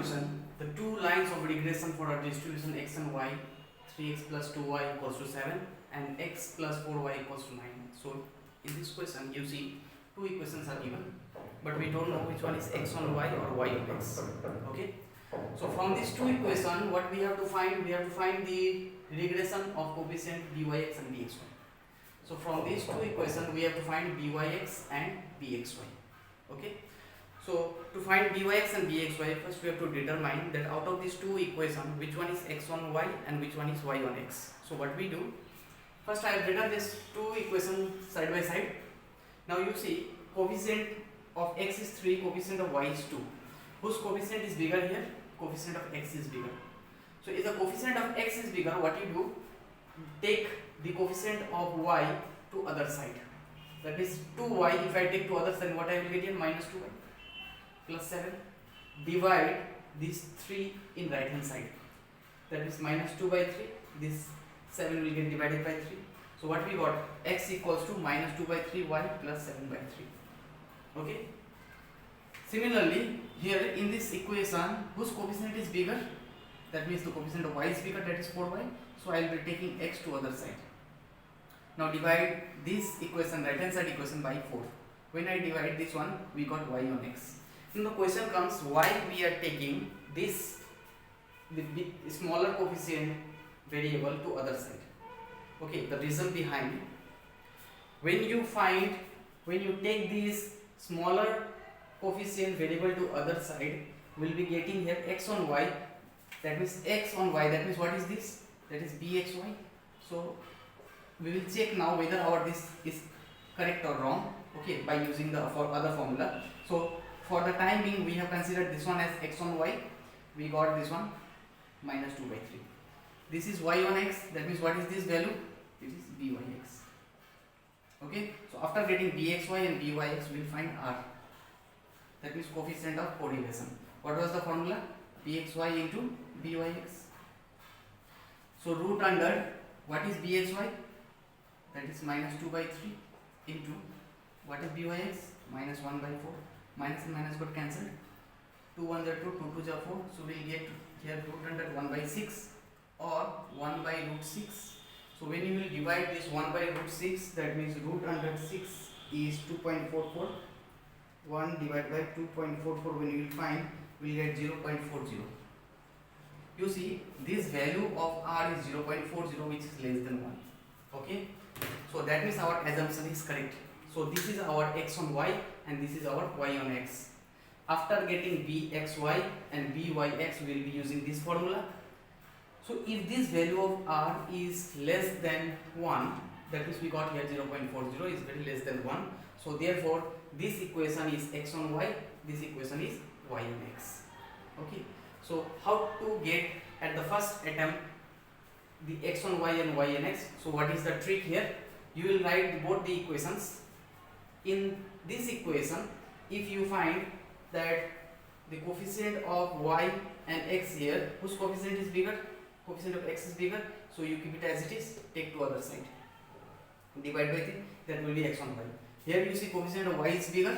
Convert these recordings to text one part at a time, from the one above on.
distribution, the two lines of regression for a distribution x and y, 3x plus 2y equals to 7 and x plus 4y equals to 9. So in this question you see two equations are given, but we don't know which one is x on y or y on x. Okay. So from these two equations, what we have to find? We have to find the regression of coefficient byx and bxy. So from these two equations, we have to find byx and bxy. Okay. So to find byx and bxy, first we have to determine that out of these two equations, which one is x on y and which one is y on x. So what we do? First I have written these two equations side by side. Now you see coefficient of x is 3, coefficient of y is 2. Whose coefficient is bigger here? Coefficient of x is bigger. So if the coefficient of x is bigger, what you do? Take the coefficient of y to other side. That is 2y. If I take to other side, what I will get here? Minus 2y plus 7. Divide these 3 in right hand side. That is minus 2 by 3. This 7 will get divided by 3. So what we got? X equals to minus 2 by 3 y plus 7 by 3. Okay. Similarly, here in this equation, whose coefficient is bigger? That means the coefficient of y is bigger, that is 4y. So I will be taking x to other side. Now divide this equation, right hand side equation, by 4. When I divide this one, we got y on x. Now the question comes, why we are taking this the smaller coefficient variable to other side? Okay, the reason behind, when you take this smaller coefficient variable to other side, we'll be getting here x on y. That means x on y, that means what is this? That is bxy. So we will check now whether our this is correct or wrong, okay, by using the other formula. So for the time being, we have considered this one as x on y. We got this one minus 2 by 3. This is y on x, that means what is this value? It is byx. Okay, so after getting bxy and byx, we will find r. That means coefficient of correlation. What was the formula? Bxy into byx. So root under, what is bxy? That is minus 2 by 3 into, what is byx? Minus 1 by 4. Minus and minus got cancelled. 2 1 are 2, 2 2 are 4. So we will get here root under 1 by 6 or 1 by root 6. So when you will divide this 1 by root 6, that means root under 6 is 2.44. 1 divided by 2.44, when you will find, we will get 0.40. You see, this value of r is 0.40, which is less than 1. Okay, so that means our assumption is correct. So this is our x on y and this is our y on x. After getting bxy and byx, we will be using this formula. So if this value of r is less than 1, that means we got here 0.40 is very less than 1. So therefore this equation is x on y, this equation is y on x. Okay. So how to get at the first attempt the x on y and y on x? So what is the trick here? You will write both the equations. In this equation, if you find that the coefficient of y and x here, whose coefficient is bigger? Coefficient of x is bigger, so you keep it as it is, take to other side. Divide by 3, that will be x on y. Here you see coefficient of y is bigger,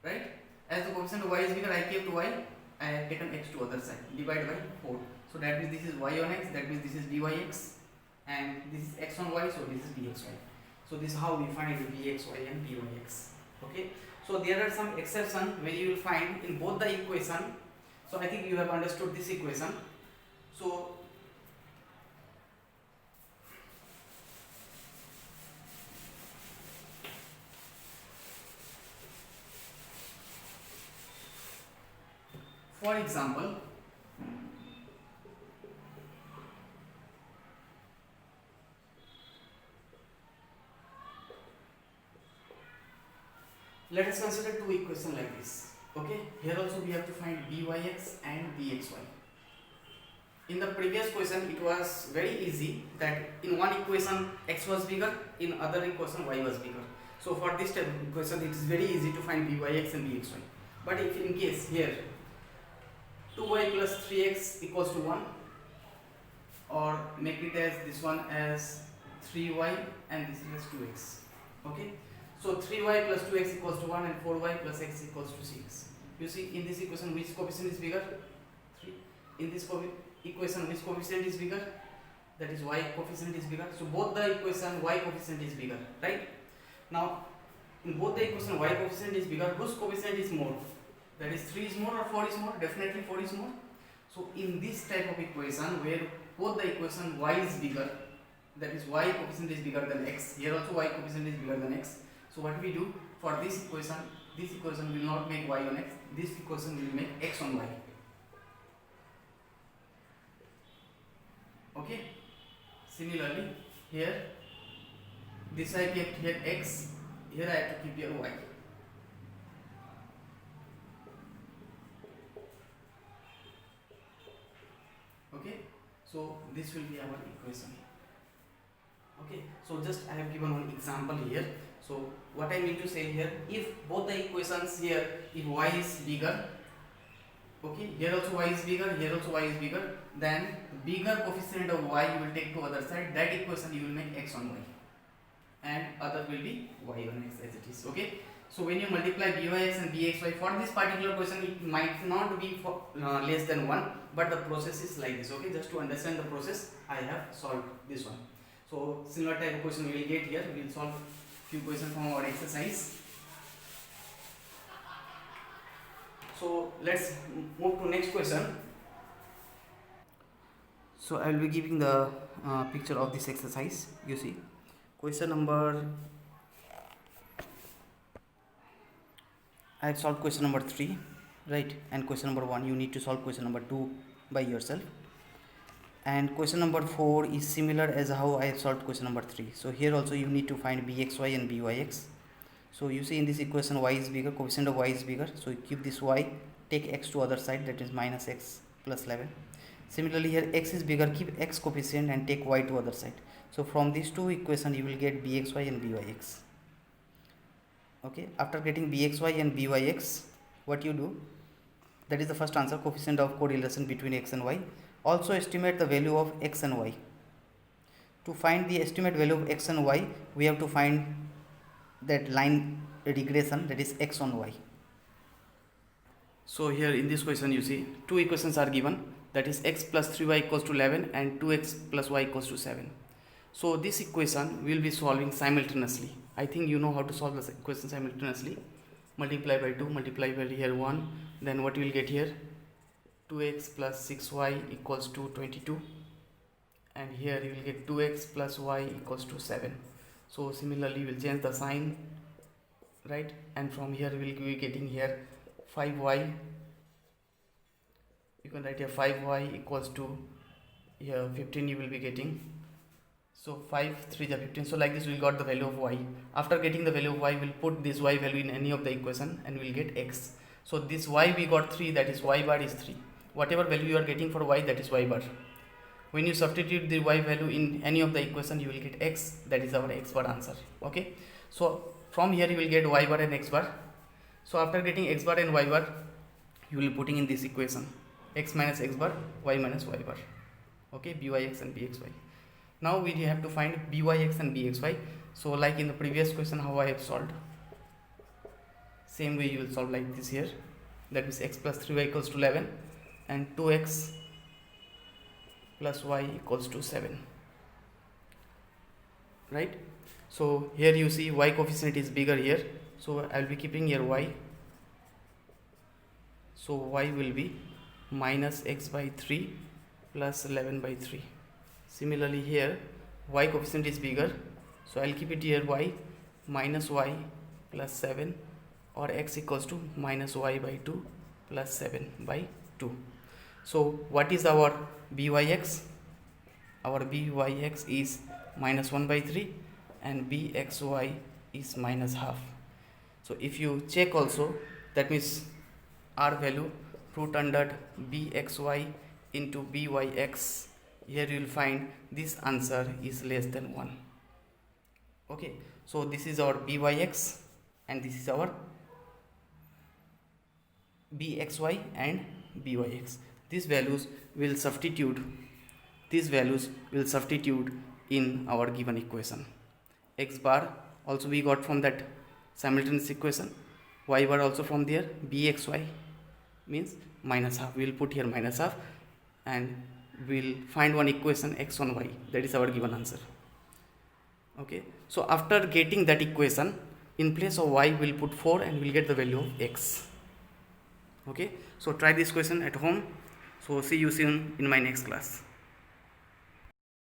right? As the coefficient of y is bigger, I kept y, I have taken x to other side. Divide by 4. So that means this is y on x, that means this is byx, and this is x on y, so this is bxy. So this is how we find bxy and byx. Okay. So there are some exceptions where you will find in both the equation. So I think you have understood this equation. So for example, let us consider two equations like this. Okay, here also we have to find byx and bxy. In the previous question, it was very easy that in one equation x was bigger, in other equation y was bigger. So for this type of equation, it is very easy to find byx and bxy. But if in case here 2y plus 3x equals to 1, or make it as this one as 3y and this is 2x. Okay, so 3y plus 2x equals to 1 and 4y plus x equals to 6. You see in this equation which coefficient is bigger? 3. In this equation which coefficient is bigger? That is y coefficient is bigger. So both the equation y coefficient is bigger, right? Now in both the equation y coefficient is bigger, whose coefficient is more? That is 3 is more or 4 is more? Definitely 4 is more. So in this type of equation where both the equation y is bigger, that is y coefficient is bigger than x, here also y coefficient is bigger than x. So what we do for this equation will not make y on x, this equation will make x on y. Okay. Similarly here this I kept here x, here I have to keep here y. Okay, so this will be our equation. Okay, so just I have given one example here. So what I mean to say here, if both the equations here, if y is bigger, okay, here also y is bigger, here also y is bigger, then bigger coefficient of y you will take to other side, that equation you will make x on y, and other will be y on x as it is. Okay, so when you multiply byx and bxy, for this particular question it might not be for, less than 1, but the process is like this. Okay, just to understand the process I have solved this one. So similar type of question we will get here. We will solve few questions from our exercise. So let's move to next question. So I will be giving the picture of this exercise. You see, question number, I have solved question number 3, right? And question number 1, you need to solve question number 2 by yourself. And question number 4 is similar as how I have solved question number 3. So here also you need to find bxy and byx. So you see in this equation y is bigger, coefficient of y is bigger, so you keep this y, take x to other side, that is minus x plus 11. Similarly here x is bigger, keep x coefficient and take y to other side. So from these two equations you will get bxy and byx. Okay, after getting bxy and byx, what you do, that is the first answer, coefficient of correlation between x and y. Also estimate the value of x and y. To find the estimate value of x and y, we have to find that line regression, that is x on y. So here in this question you see two equations are given, that is x plus 3y equals to 11 and 2x plus y equals to 7. So this equation we will be solving simultaneously. I think you know how to solve this equation simultaneously. Multiply by 2, multiply by here 1, then what you will get here, 2x plus 6y equals to 22, and here you will get 2x plus y equals to 7. So similarly we will change the sign, right? And from here we will be getting here 5y, you can write here 5y equals to here 15 you will be getting. So 5 3 is 15. So like this we got the value of y. After getting the value of y, we will put this y value in any of the equation and we will get x. So this y we got 3, that is y bar is 3. Whatever value you are getting for y, that is y bar. When you substitute the y value in any of the equation, you will get x, that is our x bar answer. Okay, so from here you will get y bar and x bar. So after getting x bar and y bar, you will be putting in this equation, x minus x bar, y minus y bar. Okay, byx and bxy. Now we have to find byx and bxy. So like in the previous question how I have solved, same way you will solve like this here, that is x plus 3y equals to 11 and 2x plus y equals to 7, right? So here you see y coefficient is bigger here, so I will be keeping here y. So y will be minus x by 3 plus 11 by 3. Similarly here y coefficient is bigger, so I will keep it here y minus y plus 7, or x equals to minus y by 2 plus 7 by 2. So what is our byx? Our byx is minus 1 by 3 and bxy is minus half. So if you check also, that means r value root under bxy into byx, here you will find this answer is less than 1. Okay, so this is our byx and this is our bxy and byx. These values will substitute in our given equation. X bar also we got from that simultaneous equation, y bar also from there, bxy means minus half. We will put here minus half and we'll find one equation x on y. That is our given answer. Okay, so after getting that equation, in place of y we'll put 4 and we'll get the value of x. Okay, so try this question at home. So see you soon in my next class.